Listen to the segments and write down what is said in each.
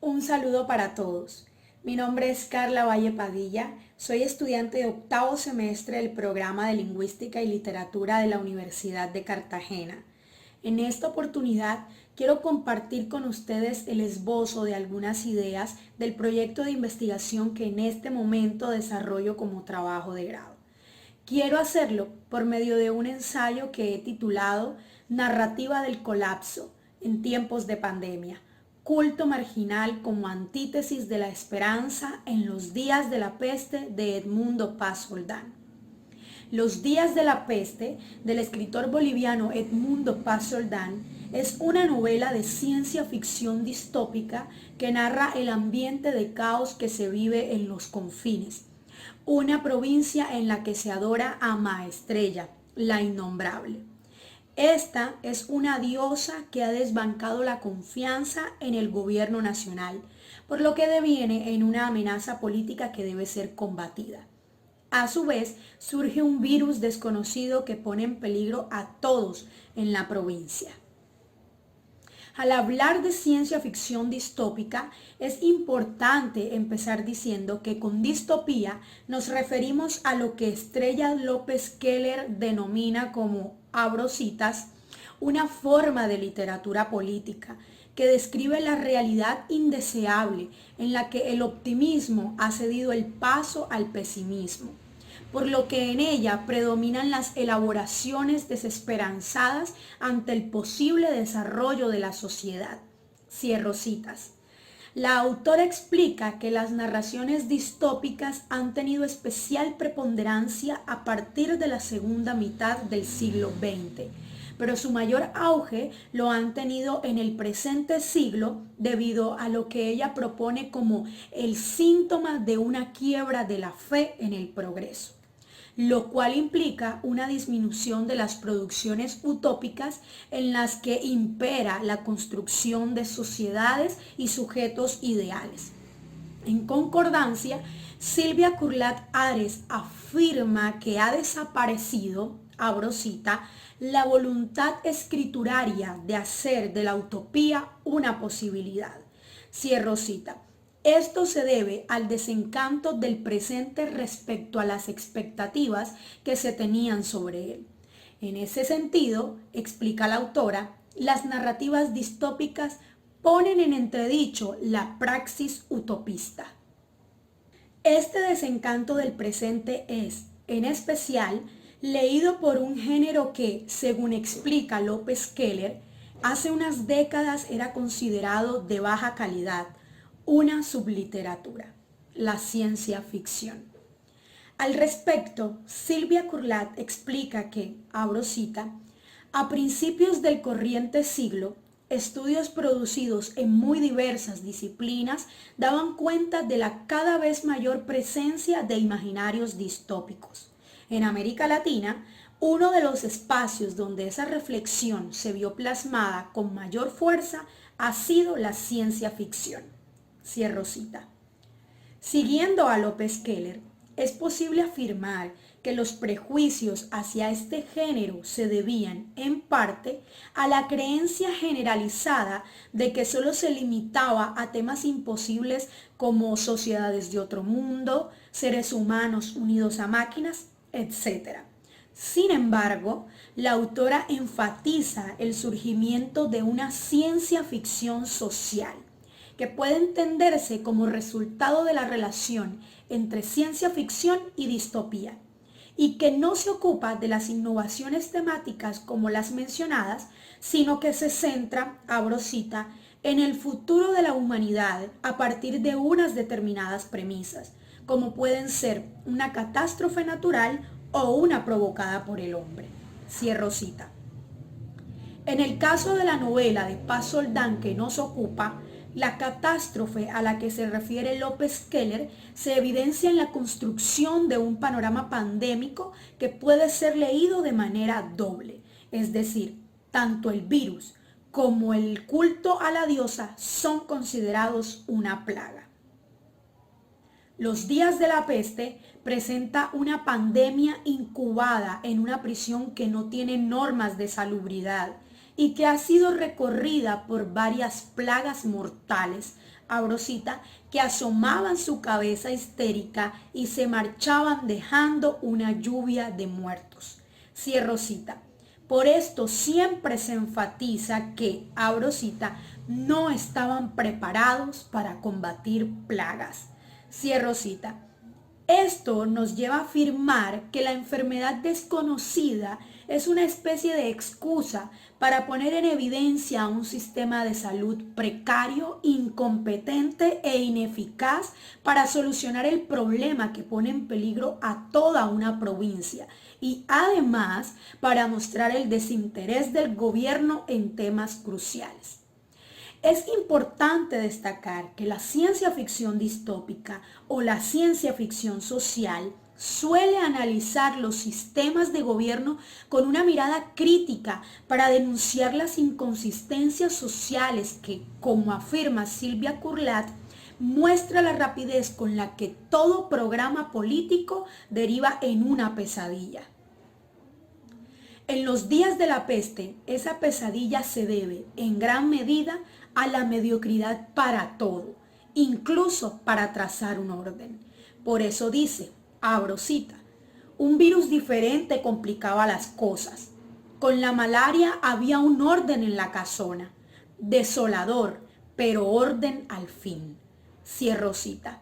Un saludo para todos. Mi nombre es Carla Valle Padilla, soy estudiante de octavo semestre del programa de Lingüística y Literatura de la Universidad de Cartagena. En esta oportunidad quiero compartir con ustedes el esbozo de algunas ideas del proyecto de investigación que en este momento desarrollo como trabajo de grado. Quiero hacerlo por medio de un ensayo que he titulado Narrativa del colapso en tiempos de pandemia, culto marginal como antítesis de la esperanza en los días de la peste de Edmundo Paz Soldán. Los días de la peste del escritor boliviano Edmundo Paz Soldán es una novela de ciencia ficción distópica que narra el ambiente de caos que se vive en los confines, una provincia en la que se adora a Maestrella, la innombrable. Esta es una diosa que ha desbancado la confianza en el gobierno nacional, por lo que deviene en una amenaza política que debe ser combatida. A su vez, surge un virus desconocido que pone en peligro a todos en la provincia. Al hablar de ciencia ficción distópica, es importante empezar diciendo que con distopía nos referimos a lo que Estrella López Keller denomina como, abro citas, una forma de literatura política que describe la realidad indeseable en la que el optimismo ha cedido el paso al pesimismo, por lo que en ella predominan las elaboraciones desesperanzadas ante el posible desarrollo de la sociedad. Cierro citas. La autora explica que las narraciones distópicas han tenido especial preponderancia a partir de la segunda mitad del siglo XX, pero su mayor auge lo han tenido en el presente siglo debido a lo que ella propone como el síntoma de una quiebra de la fe en el progreso, lo cual implica una disminución de las producciones utópicas en las que impera la construcción de sociedades y sujetos ideales. En concordancia, Silvia Kurlat Ares afirma que ha desaparecido, abro cita, la voluntad escrituraria de hacer de la utopía una posibilidad. Cierro cita. Esto se debe al desencanto del presente respecto a las expectativas que se tenían sobre él. En ese sentido, explica la autora, las narrativas distópicas ponen en entredicho la praxis utopista. Este desencanto del presente es, en especial, leído por un género que, según explica López Keller, hace unas décadas era considerado de baja calidad, una subliteratura, la ciencia ficción. Al respecto, Silvia Kurlat explica que, abro cita, a principios del corriente siglo, estudios producidos en muy diversas disciplinas daban cuenta de la cada vez mayor presencia de imaginarios distópicos. En América Latina, uno de los espacios donde esa reflexión se vio plasmada con mayor fuerza ha sido la ciencia ficción. Cierro cita. Siguiendo a López Keller, es posible afirmar que los prejuicios hacia este género se debían, en parte, a la creencia generalizada de que solo se limitaba a temas imposibles como sociedades de otro mundo, seres humanos unidos a máquinas, etc. Sin embargo, la autora enfatiza el surgimiento de una ciencia ficción social, que puede entenderse como resultado de la relación entre ciencia ficción y distopía, y que no se ocupa de las innovaciones temáticas como las mencionadas, sino que se centra, abro cita, en el futuro de la humanidad a partir de unas determinadas premisas, como pueden ser una catástrofe natural o una provocada por el hombre. Cierro cita. En el caso de la novela de Paz Soldán que nos ocupa, la catástrofe a la que se refiere López Keller se evidencia en la construcción de un panorama pandémico que puede ser leído de manera doble, es decir, tanto el virus como el culto a la diosa son considerados una plaga. Los días de la peste presenta una pandemia incubada en una prisión que no tiene normas de salubridad y que ha sido recorrida por varias plagas mortales, abro cita, que asomaban su cabeza histérica y se marchaban dejando una lluvia de muertos. Cierro cita. Por esto siempre se enfatiza que, abro cita, no estaban preparados para combatir plagas. Cierro cita. Esto nos lleva a afirmar que la enfermedad desconocida es una especie de excusa para poner en evidencia un sistema de salud precario, incompetente e ineficaz para solucionar el problema que pone en peligro a toda una provincia y además para mostrar el desinterés del gobierno en temas cruciales. Es importante destacar que la ciencia ficción distópica o la ciencia ficción social suele analizar los sistemas de gobierno con una mirada crítica para denunciar las inconsistencias sociales que, como afirma Silvia Kurlat, muestra la rapidez con la que todo programa político deriva en una pesadilla. En los días de la peste, esa pesadilla se debe, en gran medida, a la mediocridad para todo, incluso para trazar un orden. Por eso dice, abro cita, un virus diferente complicaba las cosas. Con la malaria había un orden en la casona, desolador, pero orden al fin. Cierro cita.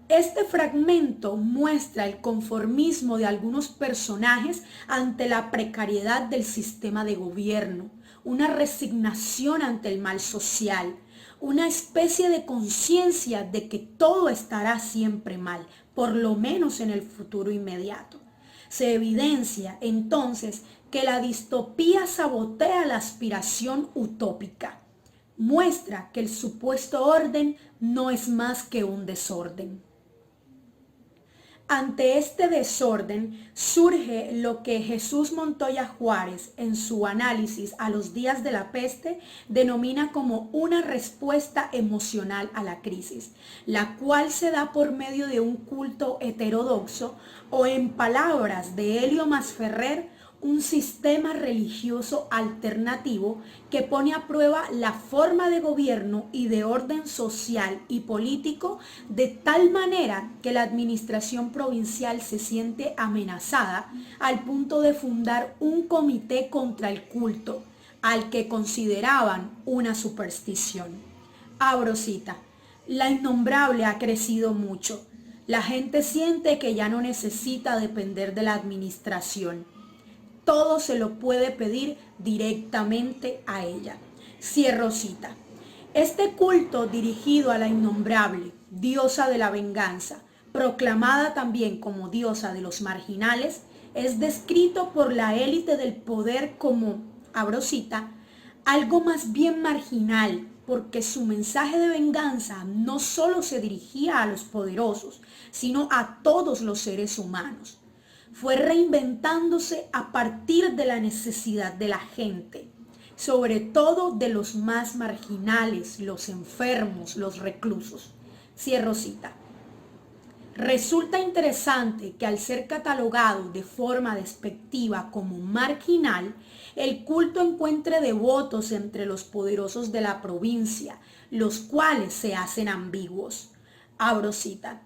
Este fragmento muestra el conformismo de algunos personajes ante la precariedad del sistema de gobierno, una resignación ante el mal social, una especie de conciencia de que todo estará siempre mal, por lo menos en el futuro inmediato. Se evidencia entonces que la distopía sabotea la aspiración utópica. Muestra que el supuesto orden no es más que un desorden. Ante este desorden surge lo que Jesús Montoya Juárez, en su análisis a los días de la peste, denomina como una respuesta emocional a la crisis, la cual se da por medio de un culto heterodoxo o, en palabras de Helio Masferrer, un sistema religioso alternativo que pone a prueba la forma de gobierno y de orden social y político de tal manera que la administración provincial se siente amenazada al punto de fundar un comité contra el culto, al que consideraban una superstición. Abro cita. La innombrable ha crecido mucho. La gente siente que ya no necesita depender de la administración. Todo se lo puede pedir directamente a ella. Cierro cita. Este culto dirigido a la innombrable, diosa de la venganza, proclamada también como diosa de los marginales, es descrito por la élite del poder como, abro cita, algo más bien marginal, porque su mensaje de venganza no solo se dirigía a los poderosos, sino a todos los seres humanos. Fue reinventándose a partir de la necesidad de la gente, sobre todo de los más marginales, los enfermos, los reclusos. Cierro cita. Resulta interesante que al ser catalogado de forma despectiva como marginal, el culto encuentre devotos entre los poderosos de la provincia, los cuales se hacen ambiguos. Abro cita.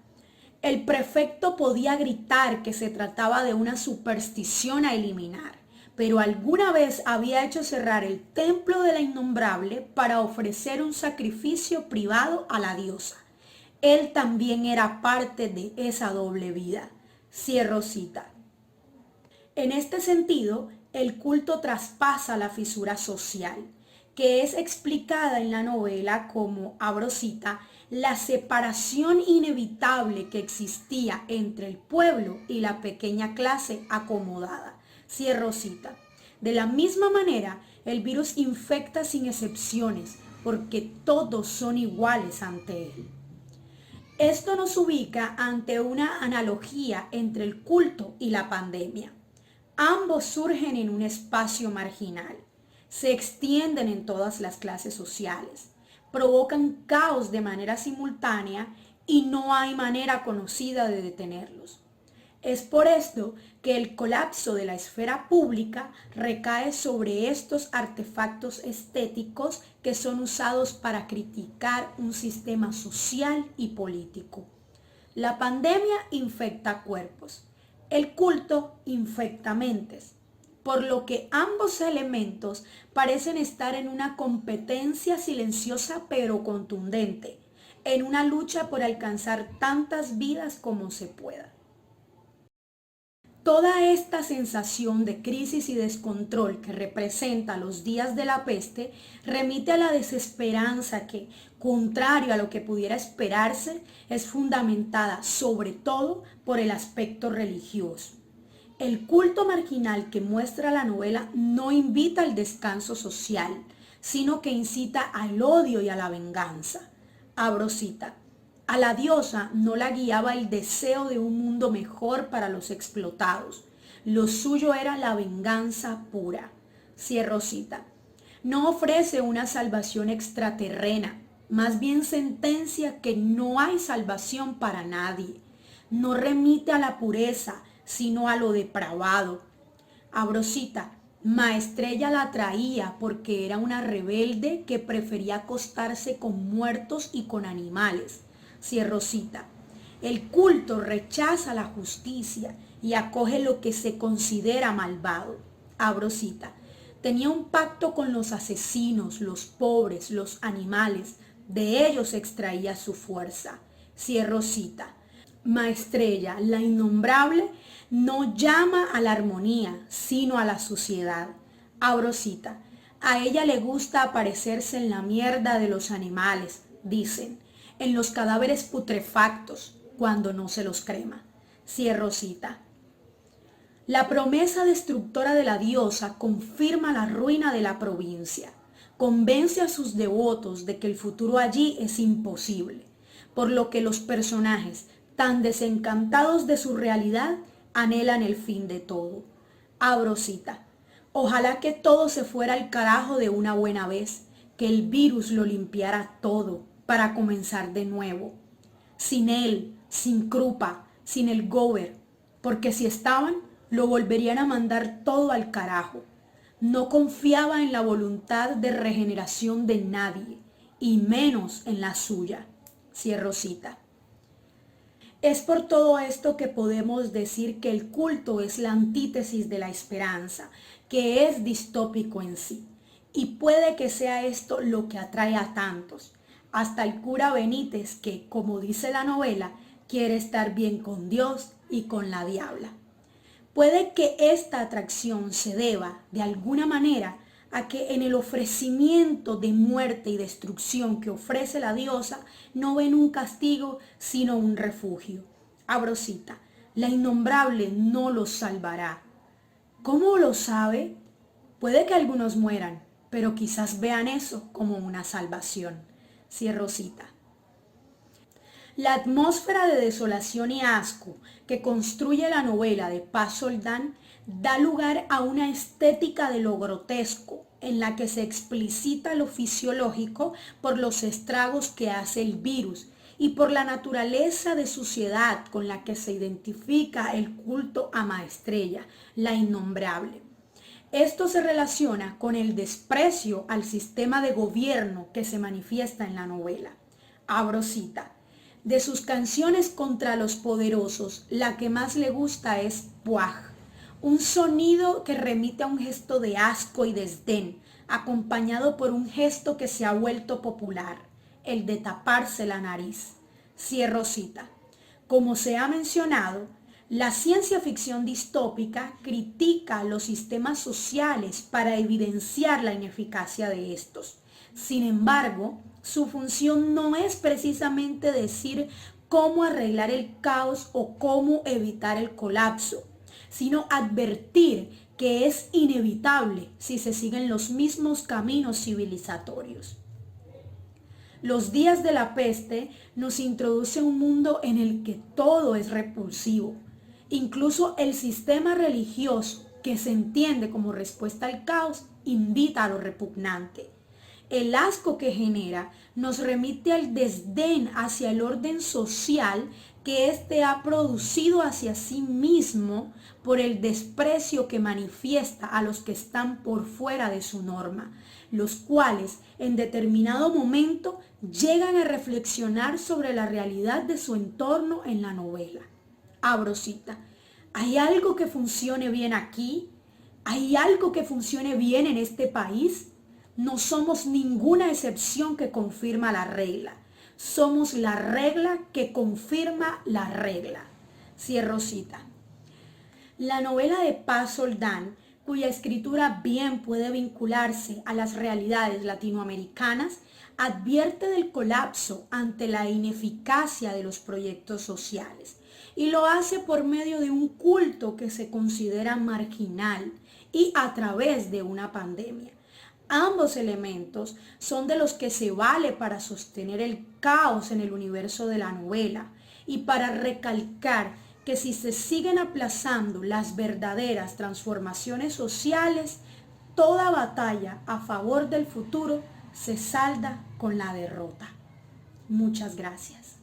El prefecto podía gritar que se trataba de una superstición a eliminar, pero alguna vez había hecho cerrar el templo de la innombrable para ofrecer un sacrificio privado a la diosa. Él también era parte de esa doble vida. Cierro cita. En este sentido, el culto traspasa la fisura social, que es explicada en la novela como, abro cita, la separación inevitable que existía entre el pueblo y la pequeña clase acomodada. Cierro cita. De la misma manera, el virus infecta sin excepciones, porque todos son iguales ante él. Esto nos ubica ante una analogía entre el culto y la pandemia. Ambos surgen en un espacio marginal, se extienden en todas las clases sociales, provocan caos de manera simultánea y no hay manera conocida de detenerlos. Es por esto que el colapso de la esfera pública recae sobre estos artefactos estéticos que son usados para criticar un sistema social y político. La pandemia infecta cuerpos, el culto infecta mentes, por lo que ambos elementos parecen estar en una competencia silenciosa pero contundente, en una lucha por alcanzar tantas vidas como se pueda. Toda esta sensación de crisis y descontrol que representa los días de la peste remite a la desesperanza que, contrario a lo que pudiera esperarse, es fundamentada sobre todo por el aspecto religioso. El culto marginal que muestra la novela no invita al descanso social, sino que incita al odio y a la venganza. Abro cita. A la diosa no la guiaba el deseo de un mundo mejor para los explotados. Lo suyo era la venganza pura. Cierro cita. No ofrece una salvación extraterrena, más bien sentencia que no hay salvación para nadie. No remite a la pureza, sino a lo depravado. Abro cita. Maestrella la traía porque era una rebelde que prefería acostarse con muertos y con animales. Cierro cita. El culto rechaza la justicia y acoge lo que se considera malvado. Abro cita. Tenía un pacto con los asesinos, los pobres, los animales. De ellos extraía su fuerza. Cierro cita. Maestrella, la innombrable, no llama a la armonía, sino a la suciedad. Abro cita. A ella le gusta aparecerse en la mierda de los animales, dicen, en los cadáveres putrefactos, cuando no se los crema. Cierro cita. La promesa destructora de la diosa confirma la ruina de la provincia. Convence a sus devotos de que el futuro allí es imposible, por lo que los personajes, tan desencantados de su realidad, anhelan el fin de todo. Abro cita. Ojalá que todo se fuera al carajo de una buena vez, que el virus lo limpiara todo para comenzar de nuevo. Sin él, sin Krupa, sin el Gober, porque si estaban, lo volverían a mandar todo al carajo. No confiaba en la voluntad de regeneración de nadie, y menos en la suya. Cierro cita. Es por todo esto que podemos decir que el culto es la antítesis de la esperanza, que es distópico en sí. Y puede que sea esto lo que atrae a tantos, hasta el cura Benítez que, como dice la novela, quiere estar bien con Dios y con la diabla. Puede que esta atracción se deba, de alguna manera, a que en el ofrecimiento de muerte y destrucción que ofrece la diosa no ven un castigo sino un refugio. Abro cita. La innombrable no los salvará. ¿Cómo lo sabe? Puede que algunos mueran, pero quizás vean eso como una salvación. Cierro cita. La atmósfera de desolación y asco que construye la novela de Paz Soldán da lugar a una estética de lo grotesco, en la que se explicita lo fisiológico por los estragos que hace el virus y por la naturaleza de suciedad con la que se identifica el culto a Maestrella, la innombrable. Esto se relaciona con el desprecio al sistema de gobierno que se manifiesta en la novela. Abro cita. De sus canciones contra los poderosos, la que más le gusta es Puaj, un sonido que remite a un gesto de asco y desdén, acompañado por un gesto que se ha vuelto popular, el de taparse la nariz. Cierro cita. Como se ha mencionado, la ciencia ficción distópica critica los sistemas sociales para evidenciar la ineficacia de estos. Sin embargo, su función no es precisamente decir cómo arreglar el caos o cómo evitar el colapso, sino advertir que es inevitable si se siguen los mismos caminos civilizatorios. Los días de la peste nos introduce un mundo en el que todo es repulsivo, incluso el sistema religioso, que se entiende como respuesta al caos, invita a lo repugnante. El asco que genera nos remite al desdén hacia el orden social que éste ha producido hacia sí mismo por el desprecio que manifiesta a los que están por fuera de su norma, los cuales en determinado momento llegan a reflexionar sobre la realidad de su entorno en la novela. Abro cita. ¿Hay algo que funcione bien aquí? ¿Hay algo que funcione bien en este país? No somos ninguna excepción que confirma la regla. Somos la regla que confirma la regla. Cierro cita. La novela de Paz Soldán, cuya escritura bien puede vincularse a las realidades latinoamericanas, advierte del colapso ante la ineficacia de los proyectos sociales y lo hace por medio de un culto que se considera marginal y a través de una pandemia. Ambos elementos son de los que se vale para sostener el caos en el universo de la novela y para recalcar que si se siguen aplazando las verdaderas transformaciones sociales, toda batalla a favor del futuro se salda con la derrota. Muchas gracias.